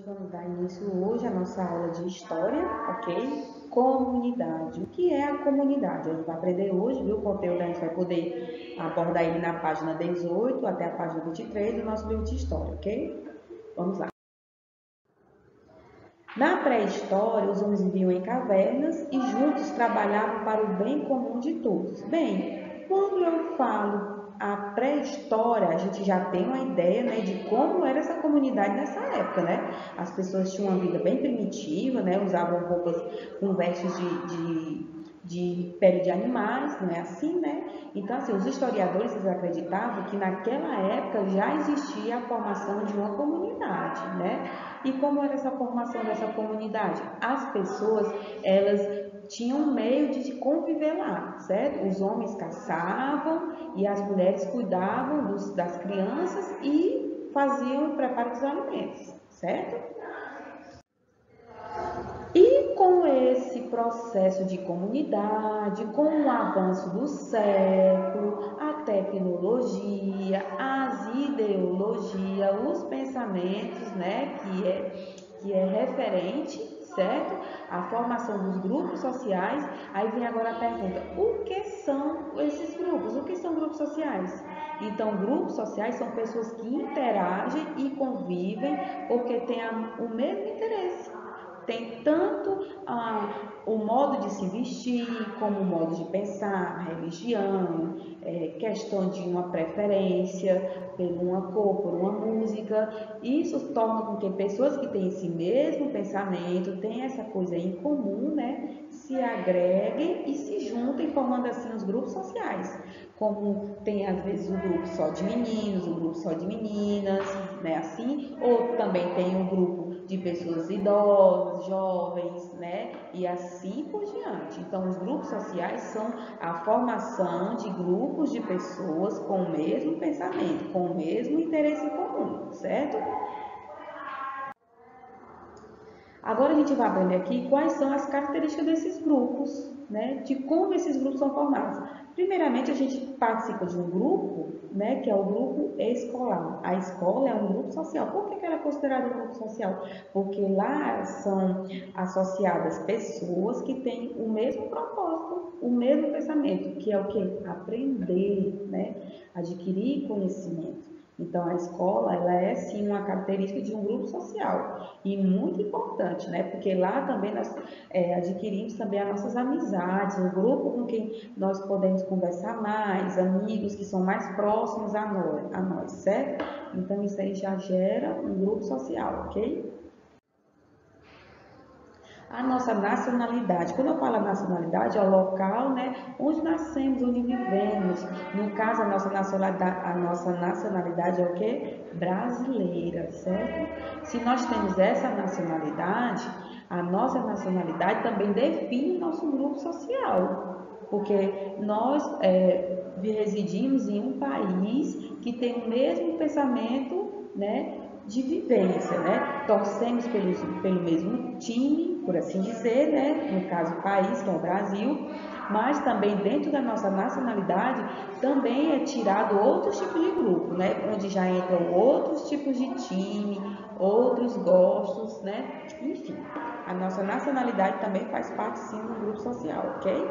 vamos dar início hoje à nossa aula de História, ok? Comunidade. O que é a comunidade? A gente vai aprender hoje, viu? O conteúdo a gente vai poder abordar ele na página 18 até a página 23 do nosso livro de História, ok? Vamos lá. Na pré-história, os homens viviam em cavernas e juntos trabalhavam para o bem comum de todos. Bem, quando eu falo a pré-história, a gente já tem uma ideia, né, de como era essa comunidade nessa época, né? As pessoas tinham uma vida bem primitiva, né? Usavam roupas com vestes de pele de animais, não é assim, né? Então, assim, os historiadores eles acreditavam que naquela época já existia a formação de uma comunidade, né? E como era essa formação dessa comunidade? As pessoas, elas tinham um meio de conviver lá, certo? Os homens caçavam e as mulheres cuidavam das crianças e faziam o preparo dos alimentos, certo? E com esse processo de comunidade, com o avanço do século, a tecnologia, as ideologias, os pensamentos, né, que é referente, certo? A formação dos grupos sociais. Aí vem agora a pergunta: o que são esses grupos? O que são grupos sociais? Então, grupos sociais são pessoas que interagem e convivem porque têm o mesmo interesse. Tem tanto o modo de se vestir, como o modo de pensar, religião, questão de uma preferência por uma cor, por uma música. Isso torna com que pessoas que têm esse mesmo pensamento, têm essa coisa em comum, né, se agreguem e se juntem, formando assim os grupos sociais. Como tem às vezes um grupo só de meninos, um grupo só de meninas, né, assim, ou também tem um grupo de pessoas idosas, jovens, né? E assim por diante. Então, os grupos sociais são a formação de grupos de pessoas com o mesmo pensamento, com o mesmo interesse comum, certo? Agora a gente vai aprender aqui quais são as características desses grupos, né? De como esses grupos são formados. Primeiramente, a gente participa de um grupo, né? Que é o grupo escolar. A escola é um grupo social. Por que ela é considerada um grupo social? Porque lá são associadas pessoas que têm o mesmo propósito, o mesmo pensamento, que é o quê? Aprender, né? Adquirir conhecimento. Então, a escola, ela é sim uma característica de um grupo social e muito importante, né? Porque lá também nós adquirimos também as nossas amizades, um grupo com quem nós podemos conversar mais, amigos que são mais próximos a nós, certo? Então, isso aí já gera um grupo social, ok? A nossa nacionalidade. Quando eu falo nacionalidade, é o local, né, onde nascemos, onde vivemos. No caso, a nossa nacionalidade é o quê? Brasileira, certo? Se nós temos essa nacionalidade, a nossa nacionalidade também define o nosso grupo social. Porque nós residimos em um país que tem o mesmo pensamento, né, de vivência, né? Torcemos pelo mesmo time, por assim dizer, né? No caso, o país, que é o Brasil, mas também dentro da nossa nacionalidade também é tirado outros tipos de grupo, né? Onde já entram outros tipos de time, outros gostos, né? Enfim, a nossa nacionalidade também faz parte sim do grupo social, ok?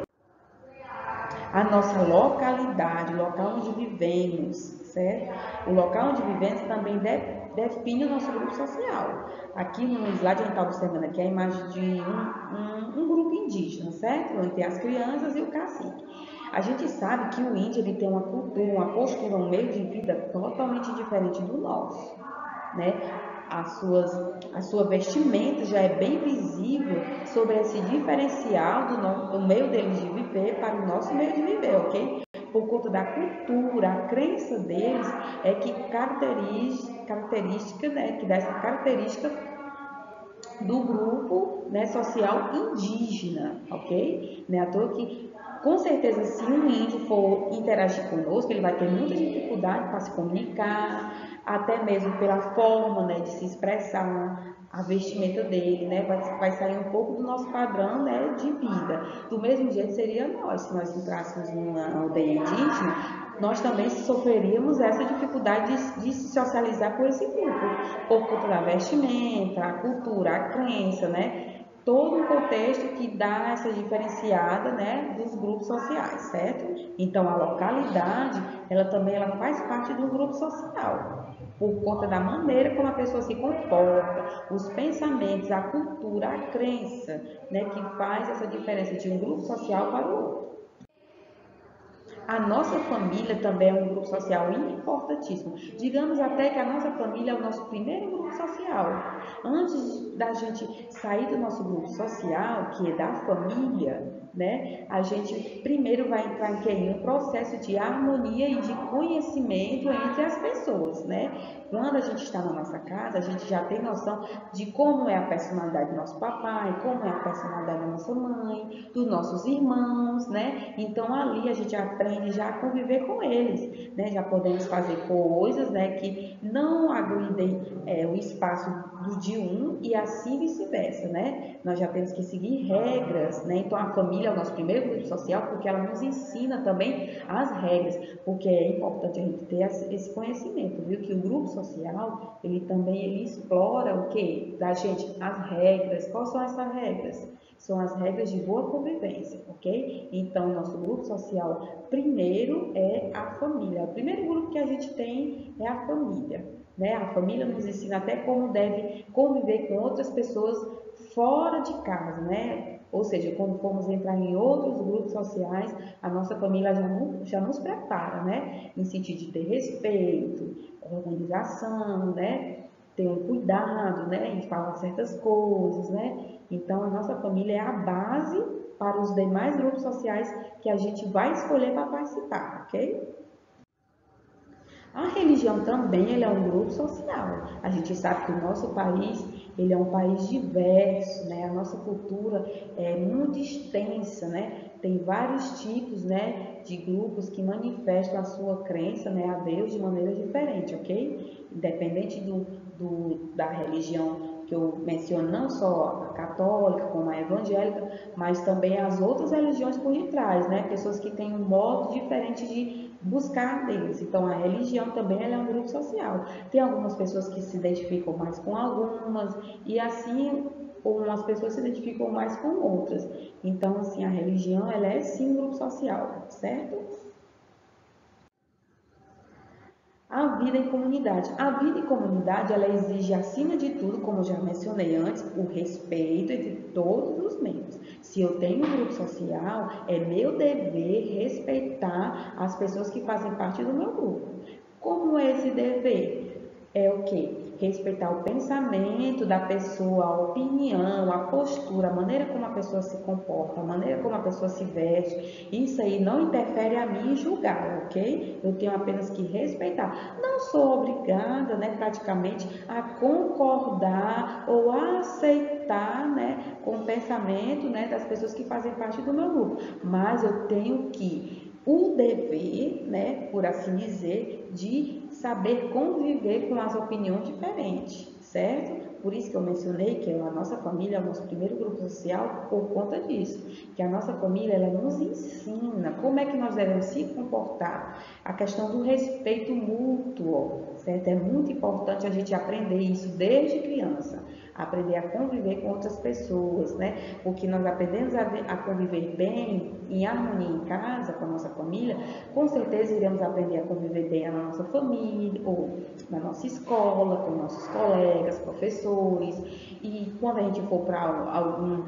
A nossa localidade, o local onde vivemos, certo? O local onde vivemos também define o nosso grupo social. Aqui no slide a gente está observando aqui a imagem de um grupo indígena, certo? Onde tem as crianças e o cacique. A gente sabe que o índio ele tem uma cultura, uma postura, um meio de vida totalmente diferente do nosso, né? A sua vestimenta já é bem visível sobre esse diferencial do meio deles de viver para o nosso meio de viver, ok? Por conta da cultura, a crença deles é que característica, né, que dá essa característica do grupo, né, social indígena, ok? Não é à toa que, com certeza, se um índio for interagir conosco, ele vai ter muita dificuldade para se comunicar, até mesmo pela forma, né, de se expressar, a vestimenta dele, né, vai sair um pouco do nosso padrão, né, de vida. Do mesmo jeito seria nós, se nós entrássemos numa aldeia indígena, nós também sofreríamos essa dificuldade de se socializar com esse grupo, por conta da vestimenta, a cultura, a crença, né? Todo um contexto que dá essa diferenciada, né, dos grupos sociais, certo? Então, a localidade, ela faz parte do grupo social, por conta da maneira como a pessoa se comporta, os pensamentos, a cultura, a crença, né, que faz essa diferença de um grupo social para o outro. A nossa família também é um grupo social importantíssimo. Digamos até que a nossa família é o nosso primeiro grupo social. Antes da gente sair do nosso grupo social, que é da família, né, a gente primeiro vai entrar em um processo de harmonia e de conhecimento entre as pessoas, né? Quando a gente está na nossa casa, a gente já tem noção de como é a personalidade do nosso papai, como é a personalidade da nossa mãe, dos nossos irmãos, né? Então ali a gente aprende já a conviver com eles, né? Já podemos fazer coisas, né, que não agridem o espaço de um e assim vice-versa, né? Nós já temos que seguir regras, né? Então a família é o nosso primeiro grupo social porque ela nos ensina também as regras, porque é importante a gente ter esse conhecimento, viu? Que o grupo social, ele explora o quê? Da gente, as regras. Quais são essas regras? São as regras de boa convivência, ok? Então, nosso grupo social primeiro é a família. O primeiro grupo que a gente tem é a família, né? A família nos ensina até como deve conviver com outras pessoas fora de casa, né? Ou seja, quando formos entrar em outros grupos sociais, a nossa família já nos prepara, né? Em sentido de ter respeito, organização, né? Ter um cuidado, né? Em falar certas coisas, né? Então, a nossa família é a base para os demais grupos sociais que a gente vai escolher para participar, ok? A religião também ele é um grupo social. A gente sabe que o nosso país ele é um país diverso, né? A nossa cultura é muito extensa, né? Tem vários tipos, né, de grupos que manifestam a sua crença, né, a Deus de maneira diferente, ok? Independente da religião que eu menciono, não só a católica como a evangélica, mas também as outras religiões por detrás, né? Pessoas que têm um modo diferente de buscar Deus. Então, a religião também ela é um grupo social. Tem algumas pessoas que se identificam mais com algumas, e assim, umas pessoas se identificam mais com outras. Então, assim, a religião, ela é sim um grupo social, certo? A vida em comunidade. A vida em comunidade, ela exige, acima de tudo, como eu já mencionei antes, o respeito entre todos os membros. Se eu tenho um grupo social, é meu dever respeitar as pessoas que fazem parte do meu grupo. Como é esse dever? É o quê? Respeitar o pensamento da pessoa, a opinião, a postura, a maneira como a pessoa se comporta, a maneira como a pessoa se veste. Isso aí não interfere a mim julgar, ok? Eu tenho apenas que respeitar. Não sou obrigada, né, praticamente, a concordar ou a aceitar, né, com o pensamento, né, das pessoas que fazem parte do meu grupo. Mas eu tenho que o dever, né, por assim dizer, de saber conviver com as opiniões diferentes, certo? Por isso que eu mencionei que a nossa família é o nosso primeiro grupo social por conta disso, que a nossa família ela nos ensina como é que nós devemos se comportar, a questão do respeito mútuo, certo? É muito importante a gente aprender isso desde criança, aprender a conviver com outras pessoas, né? Porque nós aprendemos a conviver bem, em harmonia em casa, com a nossa família, com certeza iremos aprender a conviver bem na nossa família, ou na nossa escola, com nossos colegas, professores, e quando a gente for para algum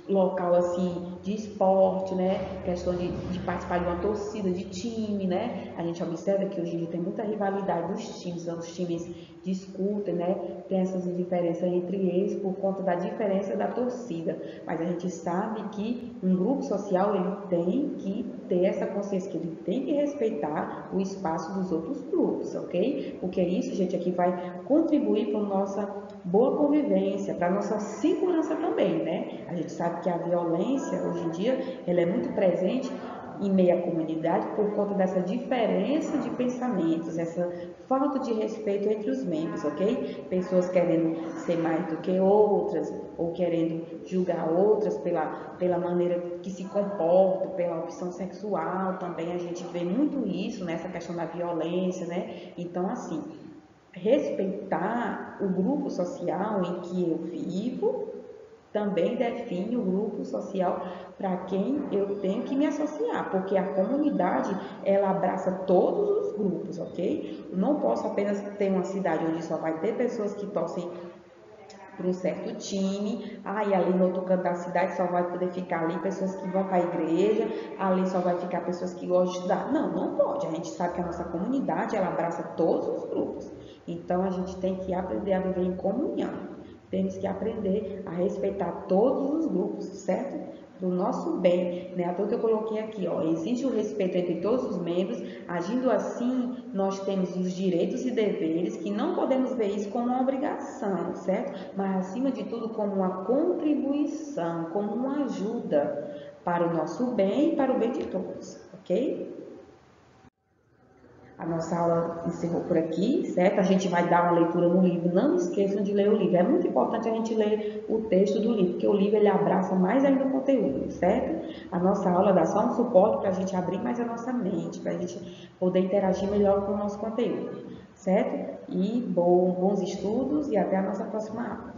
local assim de esporte, né, questão de participar de uma torcida de time, né, a gente observa que hoje em dia tem muita rivalidade dos times, os times discutem, né, tem essas diferenças entre eles por conta da diferença da torcida, mas a gente sabe que um grupo social ele tem que ter essa consciência que ele tem que respeitar o espaço dos outros grupos, ok? Porque isso, gente, aqui vai contribuir para a nossa boa convivência, para a nossa segurança também, né? A gente sabe que a violência, hoje em dia, ela é muito presente em meio à comunidade por conta dessa diferença de pensamentos, essa falta de respeito entre os membros, ok? Pessoas querendo ser mais do que outras, ou querendo julgar outras pela maneira que se comportam, pela opção sexual, também a gente vê muito isso, nessa questão da violência, né? Então, assim, respeitar o grupo social em que eu vivo também define o grupo social para quem eu tenho que me associar, porque a comunidade, ela abraça todos os grupos, ok? Eu não posso apenas ter uma cidade onde só vai ter pessoas que torcem para um certo time, e ali no outro canto da cidade só vai poder ficar ali pessoas que vão para a igreja, ali só vai ficar pessoas que gostam de estudar. Não, não pode. A gente sabe que a nossa comunidade, ela abraça todos os grupos. Então, a gente tem que aprender a viver em comunhão. Temos que aprender a respeitar todos os grupos, certo? Do nosso bem, né? Até que eu coloquei aqui, ó, existe o respeito entre todos os membros. Agindo assim, nós temos os direitos e deveres, que não podemos ver isso como uma obrigação, certo? Mas, acima de tudo, como uma contribuição, como uma ajuda para o nosso bem e para o bem de todos, ok? A nossa aula encerrou por aqui, certo? A gente vai dar uma leitura no livro. Não esqueçam de ler o livro. É muito importante a gente ler o texto do livro, porque o livro ele abraça mais ainda o conteúdo, certo? A nossa aula dá só um suporte para a gente abrir mais a nossa mente, para a gente poder interagir melhor com o nosso conteúdo, certo? E bons estudos e até a nossa próxima aula.